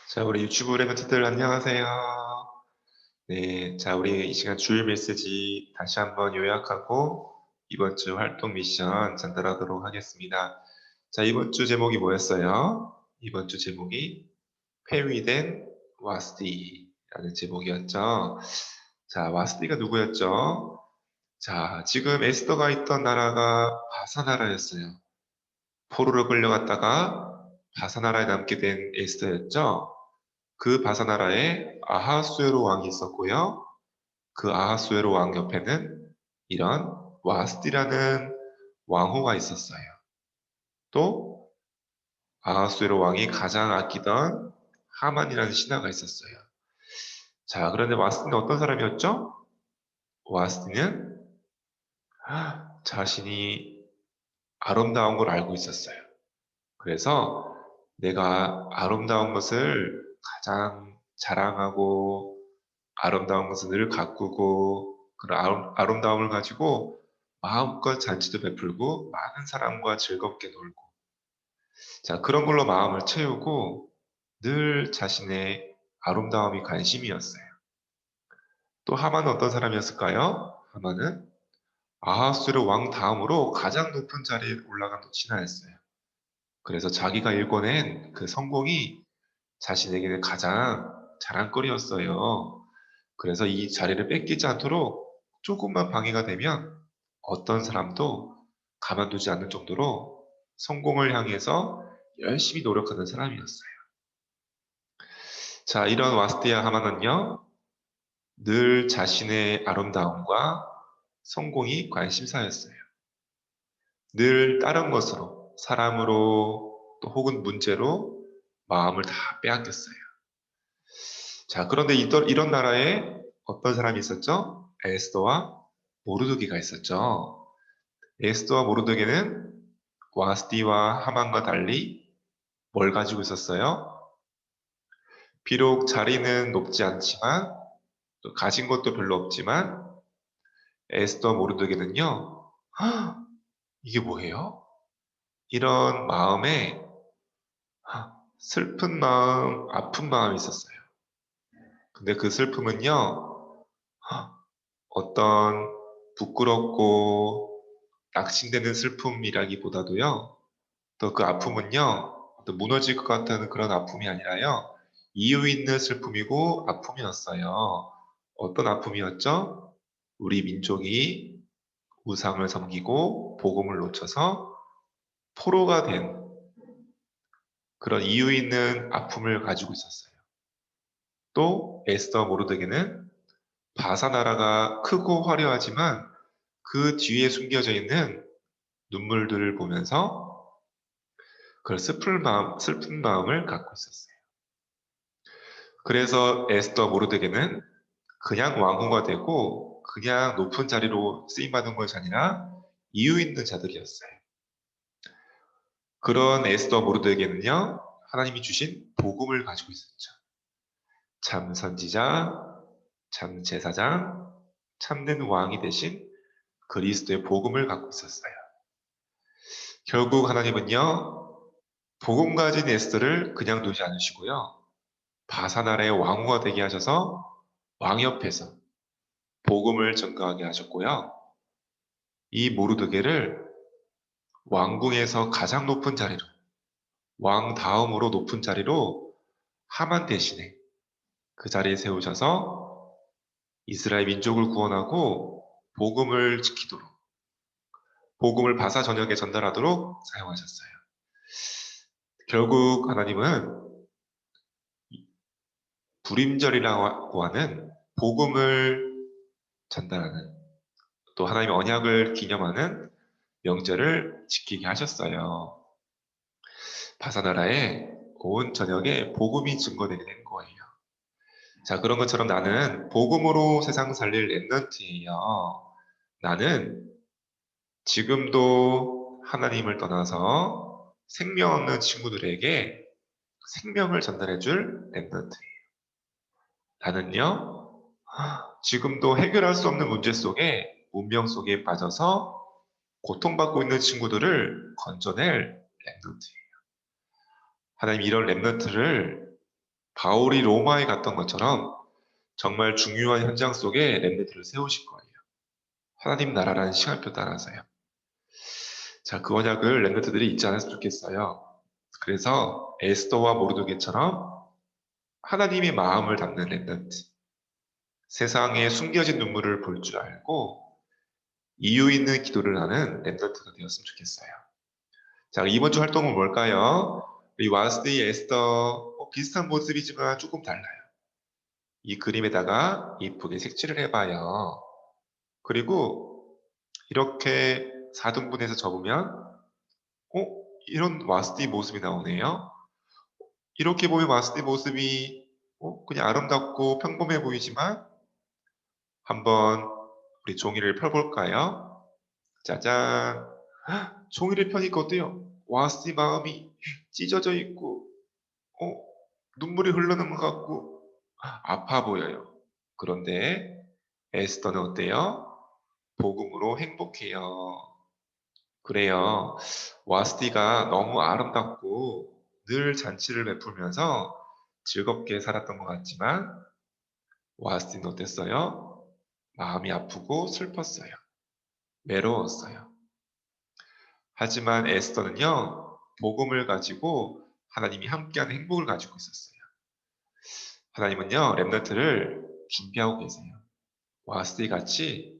자, 우리 유튜브 레멘트들 안녕하세요. 네, 자, 우리 이 시간 주일 메시지 다시 한번 요약하고 이번 주 활동 미션 전달하도록 하겠습니다. 자, 이번 주 제목이 뭐였어요? 이번 주 제목이 페위된 와스디라는 제목이었죠. 자, 와스디가 누구였죠? 자, 지금 에스더가 있던 나라가 바사나라였어요. 포로로 끌려갔다가 바사나라에 남게 된 에스더였죠. 그 바사나라에 아하수에로 왕이 있었고요. 그 아하수에로 왕 옆에는 이런 와스디라는 왕후가 있었어요. 또 아하수에로 왕이 가장 아끼던 하만이라는 신하가 있었어요. 자, 그런데 와스디는 어떤 사람이었죠? 와스디는 자신이 아름다운 걸 알고 있었어요. 그래서 내가 아름다운 것을 가장 자랑하고 아름다운 것을 늘 가꾸고 그런 아름다움을 가지고 마음껏 잔치도 베풀고 많은 사람과 즐겁게 놀고 자 그런 걸로 마음을 채우고 늘 자신의 아름다움이 관심이었어요. 또 하만은 어떤 사람이었을까요? 하만은 아하수르 왕 다음으로 가장 높은 자리에 올라간 신하였어요. 그래서 자기가 일궈낸 그 성공이 자신에게는 가장 자랑거리였어요. 그래서 이 자리를 뺏기지 않도록 조금만 방해가 되면 어떤 사람도 가만두지 않는 정도로 성공을 향해서 열심히 노력하는 사람이었어요. 자, 이런 와스티아 하만은요, 늘 자신의 아름다움과 성공이 관심사였어요. 늘 다른 것으로, 사람으로, 또 혹은 문제로 마음을 다 빼앗겼어요. 자, 그런데 이런 나라에 어떤 사람이 있었죠? 에스더와 모르드게가 있었죠. 에스더와 모르드게는 와스디와 하만과 달리 뭘 가지고 있었어요? 비록 자리는 높지 않지만 또 가진 것도 별로 없지만 에스더 모르드게는요. "헉, 이게 뭐예요? 이런 마음에 슬픈 마음, 아픈 마음이 있었어요. 근데 그 슬픔은요. 어떤 부끄럽고 낙심되는 슬픔이라기보다도요. 또 그 아픔은요. 또 무너질 것 같은 그런 아픔이 아니라요. 이유 있는 슬픔이고 아픔이었어요. 어떤 아픔이었죠? 우리 민족이 우상을 섬기고 복음을 놓쳐서 포로가 된 그런 이유 있는 아픔을 가지고 있었어요. 또 에스더 모르드게는 바사 나라가 크고 화려하지만 그 뒤에 숨겨져 있는 눈물들을 보면서 그런 슬픈 마음을 갖고 있었어요. 그래서 에스더 모르드게는 그냥 왕후가 되고 그냥 높은 자리로 쓰임받은 것이 아니라 이유 있는 자들이었어요. 그런 에스더 모르드게는요, 하나님이 주신 복음을 가지고 있었죠. 참 선지자, 참 제사장, 참된 왕이 되신 그리스도의 복음을 갖고 있었어요. 결국 하나님은요, 복음 가진 에스더를 그냥 두지 않으시고요. 바사나라의 왕후가 되게 하셔서 왕 옆에서 복음을 전가하게 하셨고요. 이 모르드게를 왕궁에서 가장 높은 자리로, 왕 다음으로 높은 자리로 하만 대신에 그 자리에 세우셔서 이스라엘 민족을 구원하고 복음을 지키도록, 복음을 바사 전역에 전달하도록 사용하셨어요. 결국 하나님은 불임절이라고 하는 복음을 전달하는 또 하나님의 언약을 기념하는 명절을 지키게 하셨어요. 바사나라에 온 전역에 복음이 증거되게 된 거예요. 자, 그런 것처럼 나는 복음으로 세상 살릴 랩런트예요. 나는 지금도 하나님을 떠나서 생명 없는 친구들에게 생명을 전달해줄 랩런트예요. 나는요, 지금도 해결할 수 없는 문제 속에, 문명 속에 빠져서 고통받고 있는 친구들을 건져낼 랩런트예요. 하나님 이런 랩런트를 바울이 로마에 갔던 것처럼 정말 중요한 현장 속에 렘넌트를 세우실 거예요. 하나님 나라라는 시간표 따라서요. 자, 그 언약을 렘넌트들이 잊지 않았으면 좋겠어요. 그래서 에스더와 모르드게처럼 하나님의 마음을 담는 렘넌트, 세상에 숨겨진 눈물을 볼 줄 알고 이유 있는 기도를 하는 렘넌트가 되었으면 좋겠어요. 자, 이번 주 활동은 뭘까요? 이 와스데이 에스더 비슷한 모습이지만 조금 달라요. 이 그림에다가 이쁘게 색칠을 해봐요. 그리고 이렇게 4등분해서 접으면 이런 와스데이 모습이 나오네요. 이렇게 보면 와스데이 모습이 그냥 아름답고 평범해 보이지만 한번 우리 종이를 펴볼까요? 짜잔! 종이를 펴니까 어때요? 와스데이 마음이 찢어져 있고 어, 눈물이 흐르는 것 같고 아파 보여요. 그런데 에스더는 어때요? 복음으로 행복해요. 그래요. 와스티가 너무 아름답고 늘 잔치를 베풀면서 즐겁게 살았던 것 같지만 와스티는 어땠어요? 마음이 아프고 슬펐어요. 외로웠어요. 하지만 에스더는요, 복음을 가지고 하나님이 함께하는 행복을 가지고 있었어요. 하나님은요, 렘넌트를 준비하고 계세요. 와스티 같이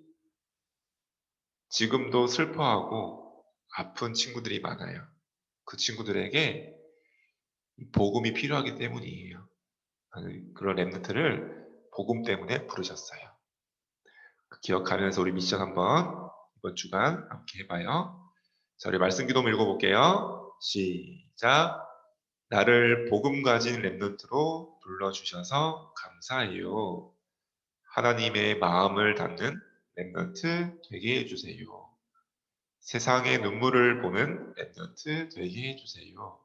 지금도 슬퍼하고 아픈 친구들이 많아요. 그 친구들에게 복음이 필요하기 때문이에요. 그런 렘넌트를 복음 때문에 부르셨어요. 그 기억하면서 우리 미션 한번 이번 주간 함께 해봐요. 자, 우리 말씀 기도 읽어볼게요. 시작. 나를 복음 가진 렘넌트로 불러주셔서 감사해요. 하나님의 마음을 담는 렘넌트 되게 해주세요. 세상의 눈물을 보는 렘넌트 되게 해주세요.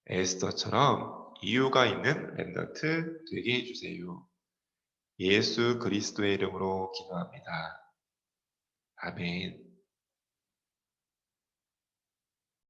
에스더처럼 이유가 있는 렘넌트 되게 해주세요. 예수 그리스도의 이름으로 기도합니다. 아멘.